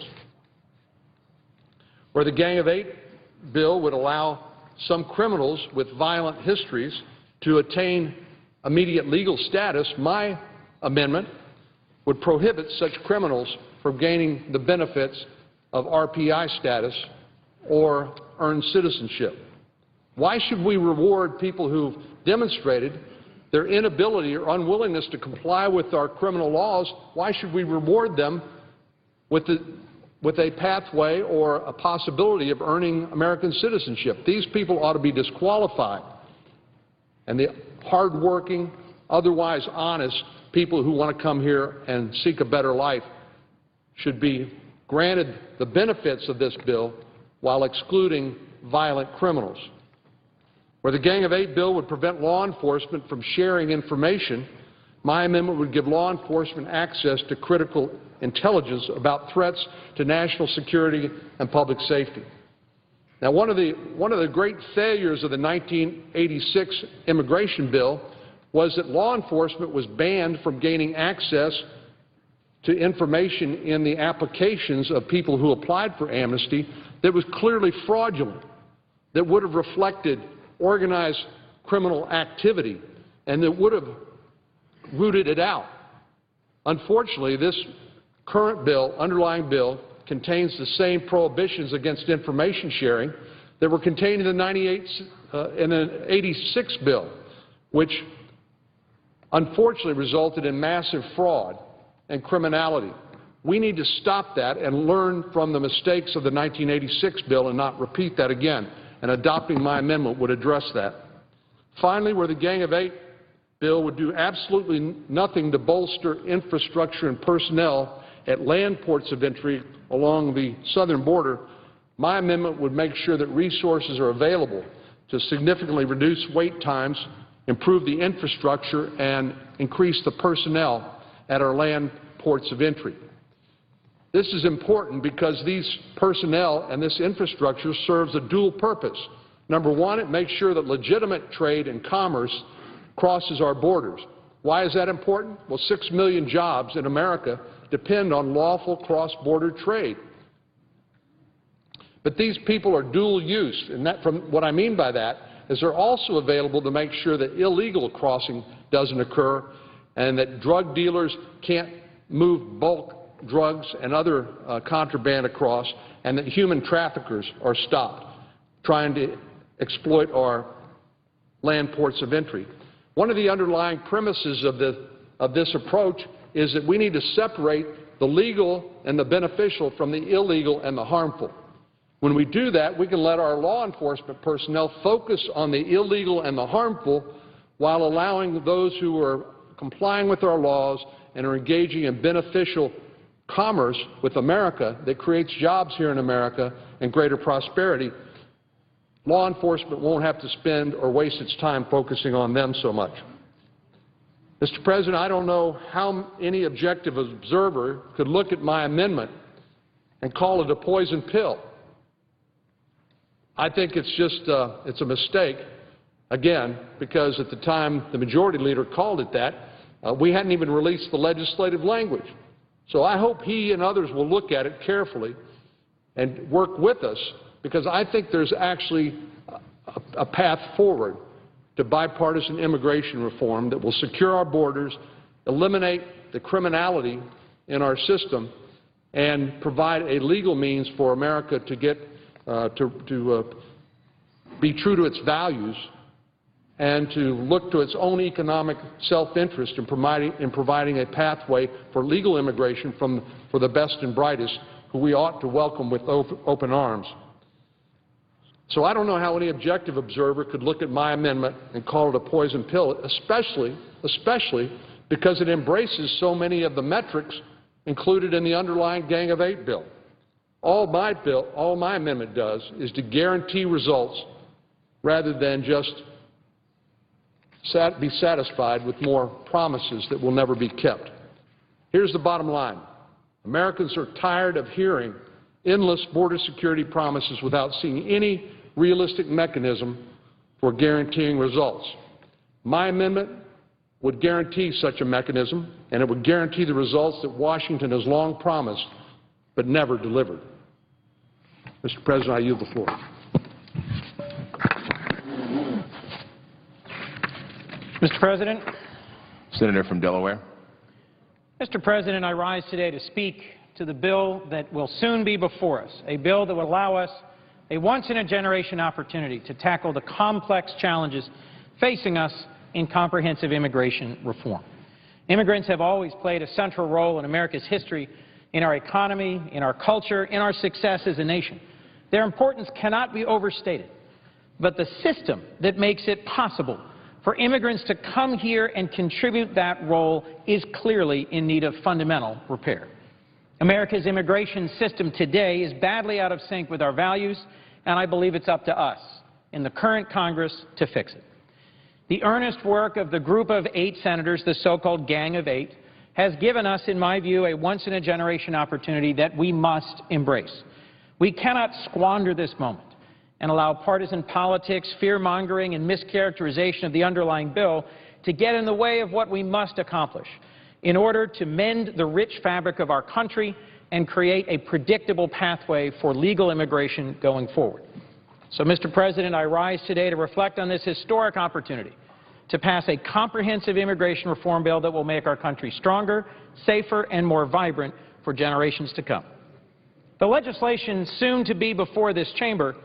Where the Gang of Eight bill would allow some criminals with violent histories to attain immediate legal status, my amendment would prohibit such criminals from gaining the benefits of RPI status or earned citizenship. Why should we reward people who've demonstrated their inability or unwillingness to comply with our criminal laws? Why should we reward them with a pathway or a possibility of earning American citizenship? These people ought to be disqualified, and the hardworking, otherwise honest people who want to come here and seek a better life should be granted the benefits of this bill while excluding violent criminals. Where the Gang of Eight bill would prevent law enforcement from sharing information, my amendment would give law enforcement access to critical intelligence about threats to national security and public safety. Now, one of the great failures of the 1986 immigration bill was that law enforcement was banned from gaining access to information in the applications of people who applied for amnesty that was clearly fraudulent, that would have reflected organized criminal activity, and that would have rooted it out. Unfortunately, this current bill, underlying bill, contains the same prohibitions against information sharing that were contained in the 86 bill, which unfortunately resulted in massive fraud and criminality. We need to stop that and learn from the mistakes of the 1986 bill and not repeat that again, and adopting my amendment would address that. Finally, where the Gang of Eight bill would do absolutely nothing to bolster infrastructure and personnel at land ports of entry along the southern border, my amendment would make sure that resources are available to significantly reduce wait times, improve the infrastructure, and increase the personnel at our land ports of entry. This is important because these personnel and this infrastructure serves a dual purpose. Number one, it makes sure that legitimate trade and commerce crosses our borders. Why is that important? Well, 6 million jobs in America depend on lawful cross-border trade. But these people are dual use, and what I mean by that is they're also available to make sure that illegal crossing doesn't occur and that drug dealers can't move bulk drugs and other contraband across, and that human traffickers are stopped trying to exploit our land ports of entry. One of the underlying premises of this approach is that we need to separate the legal and the beneficial from the illegal and the harmful. When we do that, we can let our law enforcement personnel focus on the illegal and the harmful while allowing those who are complying with our laws and are engaging in beneficial commerce with America that creates jobs here in America and greater prosperity. Law enforcement won't have to spend or waste its time focusing on them so much. Mr. President, I don't know how any objective observer could look at my amendment and call it a poison pill. I think it's just it's a mistake, again, because at the time the majority leader called it that, we hadn't even released the legislative language. So I hope he and others will look at it carefully and work with us, because I think there's actually a path forward to bipartisan immigration reform that will secure our borders, eliminate the criminality in our system, and provide a legal means for America to get be true to its values and to look to its own economic self-interest in providing a pathway for legal immigration for the best and brightest, who we ought to welcome with open arms. So I don't know how any objective observer could look at my amendment and call it a poison pill, especially because it embraces so many of the metrics included in the underlying Gang of Eight bill. All my amendment does is to guarantee results rather than just be satisfied with more promises that will never be kept. Here's the bottom line. Americans are tired of hearing endless border security promises without seeing any realistic mechanism for guaranteeing results. My amendment would guarantee such a mechanism, and it would guarantee the results that Washington has long promised but never delivered. Mr. President, I yield the floor. Mr. President. Senator from Delaware. Mr. President, I rise today to speak to the bill that will soon be before us, a bill that will allow us a once-in-a-generation opportunity to tackle the complex challenges facing us in comprehensive immigration reform. Immigrants have always played a central role in America's history, in our economy, in our culture, in our success as a nation. Their importance cannot be overstated, but the system that makes it possible for immigrants to come here and contribute that role is clearly in need of fundamental repair. America's immigration system today is badly out of sync with our values, and I believe it's up to us in the current Congress to fix it. The earnest work of the group of 8 senators, the so-called Gang of Eight, has given us, in my view, a once-in-a-generation opportunity that we must embrace. We cannot squander this moment and allow partisan politics, fear-mongering, and mischaracterization of the underlying bill to get in the way of what we must accomplish, in order to mend the rich fabric of our country and create a predictable pathway for legal immigration going forward. So, Mr. President, I rise today to reflect on this historic opportunity to pass a comprehensive immigration reform bill that will make our country stronger, safer, and more vibrant for generations to come. The legislation soon to be before this chamber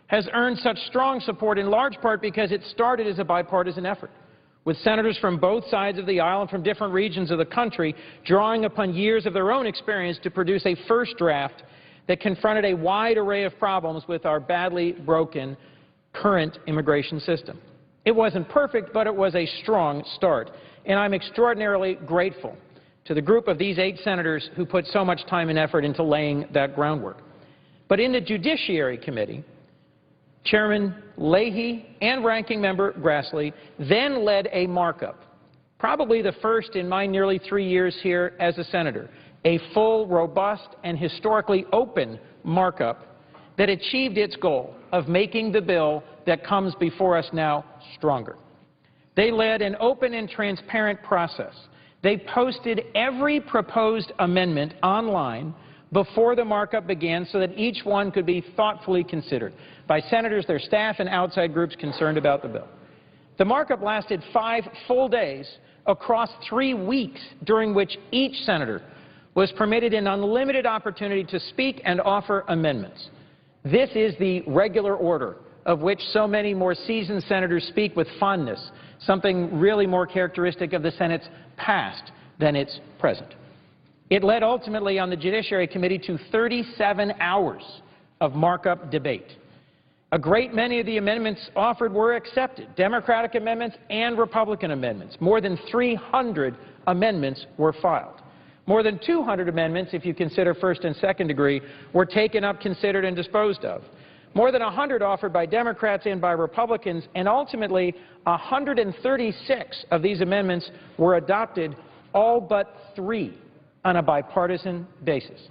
has earned such strong support in large part because it started as a bipartisan effort, with senators from both sides of the aisle and from different regions of the country drawing upon years of their own experience to produce a first draft that confronted a wide array of problems with our badly broken current immigration system. It wasn't perfect, but it was a strong start, and I'm extraordinarily grateful to the group of these 8 senators who put so much time and effort into laying that groundwork. But in the Judiciary Committee, Chairman Leahy and Ranking Member Grassley then led a markup, probably the first in my nearly 3 years here as a senator, a full, robust, and historically open markup that achieved its goal of making the bill that comes before us now stronger. They led an open and transparent process. They posted every proposed amendment online before the markup began so that each one could be thoughtfully considered by senators, their staff, and outside groups concerned about the bill. The markup lasted 5 full days across 3 weeks, during which each senator was permitted an unlimited opportunity to speak and offer amendments. This is the regular order of which so many more seasoned senators speak with fondness, something really more characteristic of the Senate's past than its present. It led ultimately on the Judiciary Committee to 37 hours of markup debate. A great many of the amendments offered were accepted, Democratic amendments and Republican amendments. More than 300 amendments were filed. More than 200 amendments, if you consider first and second degree, were taken up, considered, and disposed of. More than 100 offered by Democrats and by Republicans, and ultimately 136 of these amendments were adopted, all but 3 on a bipartisan basis.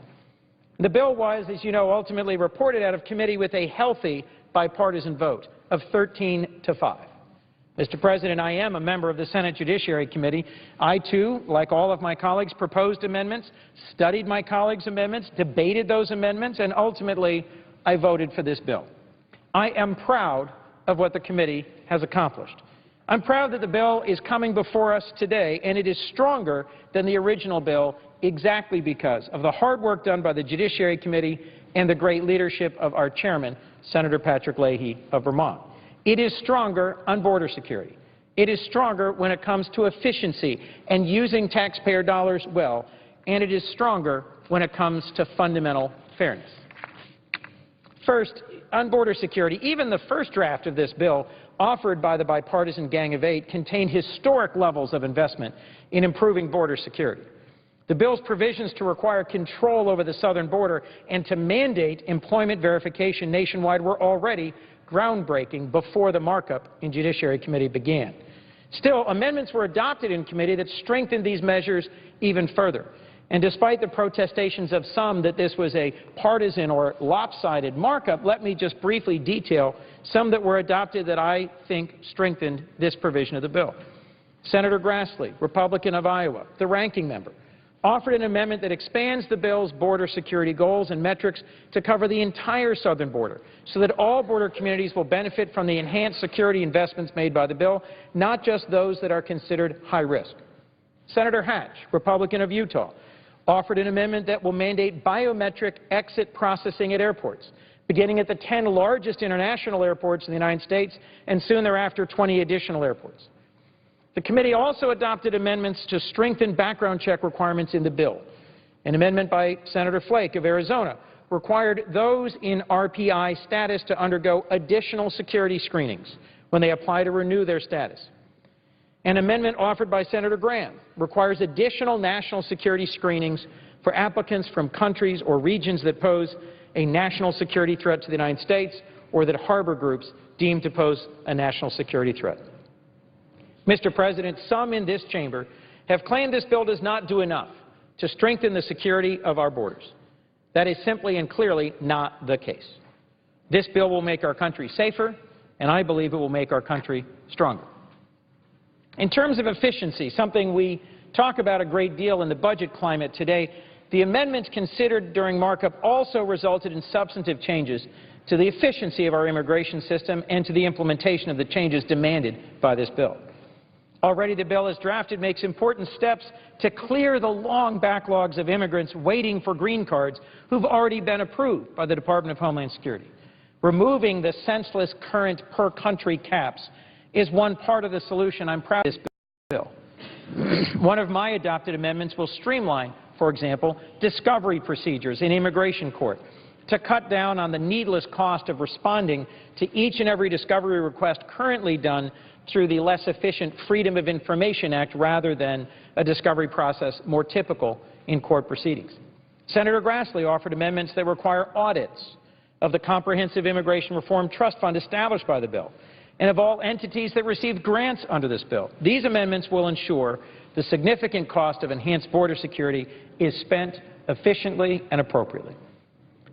The bill was, as you know, ultimately reported out of committee with a healthy bipartisan vote of 13-5. Mr. President, I am a member of the Senate Judiciary Committee. I, too, like all of my colleagues, proposed amendments, studied my colleagues' amendments, debated those amendments, and ultimately I voted for this bill. I am proud of what the committee has accomplished. I'm proud that the bill is coming before us today, and it is stronger than the original bill exactly because of the hard work done by the Judiciary Committee and the great leadership of our chairman, Senator Patrick Leahy of Vermont. It is stronger on border security. It is stronger when it comes to efficiency and using taxpayer dollars well, and it is stronger when it comes to fundamental fairness. First, on border security, even the first draft of this bill offered by the bipartisan Gang of 8 contained historic levels of investment in improving border security. The bill's provisions to require control over the southern border and to mandate employment verification nationwide were already groundbreaking before the markup in Judiciary Committee began. Still, amendments were adopted in committee that strengthened these measures even further. And despite the protestations of some that this was a partisan or lopsided markup, let me just briefly detail some that were adopted that I think strengthened this provision of the bill. Senator Grassley, Republican of Iowa, the ranking member, offered an amendment that expands the bill's border security goals and metrics to cover the entire southern border so that all border communities will benefit from the enhanced security investments made by the bill, not just those that are considered high risk. Senator Hatch, Republican of Utah, offered an amendment that will mandate biometric exit processing at airports, beginning at the 10 largest international airports in the United States and soon thereafter 20 additional airports. The committee also adopted amendments to strengthen background check requirements in the bill. An amendment by Senator Flake of Arizona required those in RPI status to undergo additional security screenings when they apply to renew their status. An amendment offered by Senator Graham requires additional national security screenings for applicants from countries or regions that pose a national security threat to the United States or that harbor groups deemed to pose a national security threat. Mr. President, some in this chamber have claimed this bill does not do enough to strengthen the security of our borders. That is simply and clearly not the case. This bill will make our country safer, and I believe it will make our country stronger. In terms of efficiency, something we talk about a great deal in the budget climate today, the amendments considered during markup also resulted in substantive changes to the efficiency of our immigration system and to the implementation of the changes demanded by this bill. Already the bill as drafted makes important steps to clear the long backlogs of immigrants waiting for green cards who've already been approved by the Department of Homeland Security. Removing the senseless current per-country caps is one part of the solution. I'm proud of this bill. One of my adopted amendments will streamline, for example, discovery procedures in immigration court to cut down on the needless cost of responding to each and every discovery request currently done through the less efficient Freedom of Information Act rather than a discovery process more typical in court proceedings. Senator Grassley offered amendments that require audits of the Comprehensive Immigration Reform Trust Fund established by the bill and of all entities that received grants under this bill. These amendments will ensure the significant cost of enhanced border security is spent efficiently and appropriately.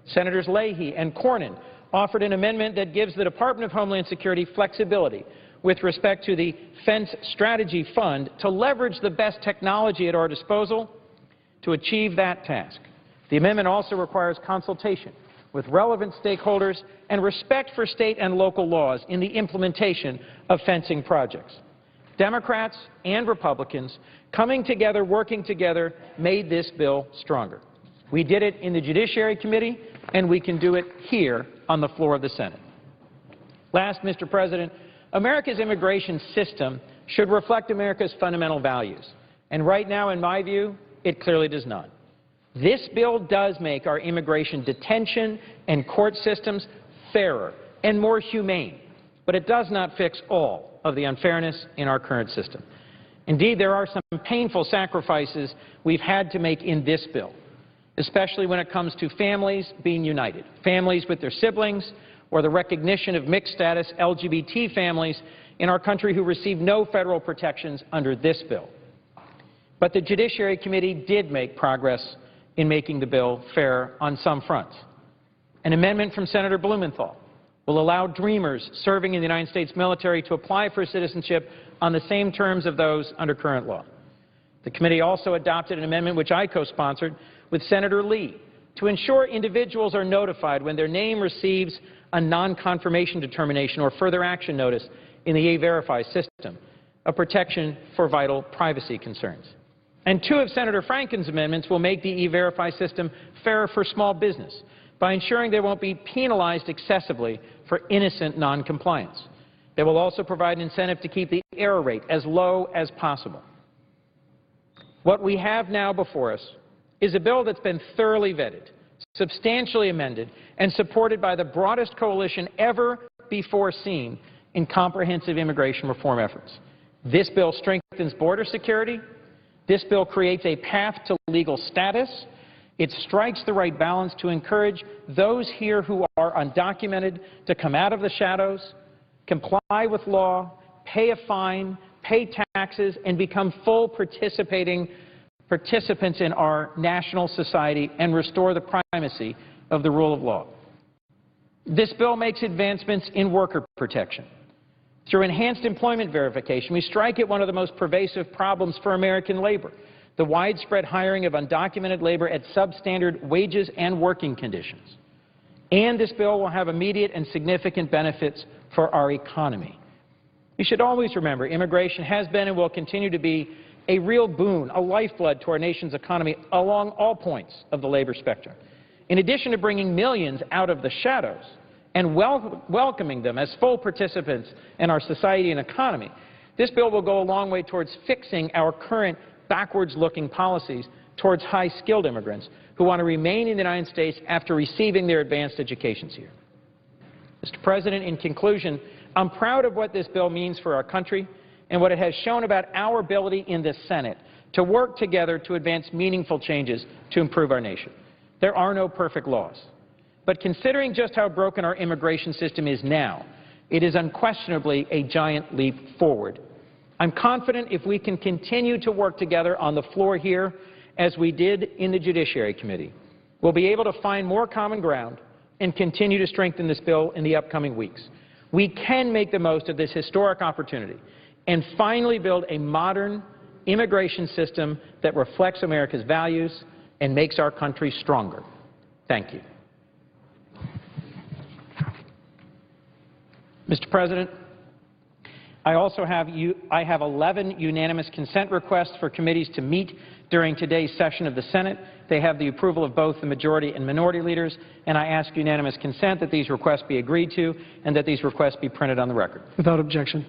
Senators Leahy and Cornyn offered an amendment that gives the Department of Homeland Security flexibility with respect to the Fence Strategy Fund to leverage the best technology at our disposal to achieve that task. The amendment also requires consultation with relevant stakeholders and respect for state and local laws in the implementation of fencing projects. Democrats and Republicans coming together, working together, made this bill stronger. We did it in the Judiciary Committee, and we can do it here on the floor of the Senate. Last, Mr. President, America's immigration system should reflect America's fundamental values. And right now, in my view, it clearly does not. This bill does make our immigration detention and court systems fairer and more humane, but it does not fix all of the unfairness in our current system. Indeed, there are some painful sacrifices we've had to make in this bill, especially when it comes to families being united, families with their siblings, or the recognition of mixed-status LGBT families in our country who receive no federal protections under this bill. But the Judiciary Committee did make progress in making the bill fair on some fronts. An amendment from Senator Blumenthal will allow Dreamers serving in the United States military to apply for citizenship on the same terms of those under current law. The committee also adopted an amendment which I co-sponsored with Senator Lee to ensure individuals are notified when their name receives a non-confirmation determination or further action notice in the E-Verify system, a protection for vital privacy concerns. And two of Senator Franken's amendments will make the E-Verify system fairer for small business by ensuring they won't be penalized excessively for innocent noncompliance. They will also provide an incentive to keep the error rate as low as possible. What we have now before us is a bill that's been thoroughly vetted, substantially amended, and supported by the broadest coalition ever before seen in comprehensive immigration reform efforts. This bill strengthens border security. This bill creates a path to legal status. It strikes the right balance to encourage those here who are undocumented to come out of the shadows, comply with law, pay a fine, pay taxes, and become full participants in our national society and restore the primacy of the rule of law. This bill makes advancements in worker protection. Through enhanced employment verification, we strike at one of the most pervasive problems for American labor, the widespread hiring of undocumented labor at substandard wages and working conditions. And this bill will have immediate and significant benefits for our economy. You should always remember immigration has been and will continue to be a real boon, a lifeblood to our nation's economy along all points of the labor spectrum. In addition to bringing millions out of the shadows and welcoming them as full participants in our society and economy, this bill will go a long way towards fixing our current backwards-looking policies towards high-skilled immigrants who want to remain in the United States after receiving their advanced educations here. Mr. President, in conclusion, I'm proud of what this bill means for our country and what it has shown about our ability in the Senate to work together to advance meaningful changes to improve our nation. There are no perfect laws. But considering just how broken our immigration system is now, it is unquestionably a giant leap forward. I'm confident if we can continue to work together on the floor here as we did in the Judiciary Committee, we'll be able to find more common ground and continue to strengthen this bill in the upcoming weeks. We can make the most of this historic opportunity and finally build a modern, immigration system that reflects America's values and makes our country stronger. Thank you. Mr. President, I have 11 unanimous consent requests for committees to meet during today's session of the Senate. They have the approval of both the majority and minority leaders, and I ask unanimous consent that these requests be agreed to and that these requests be printed on the record. Without objection.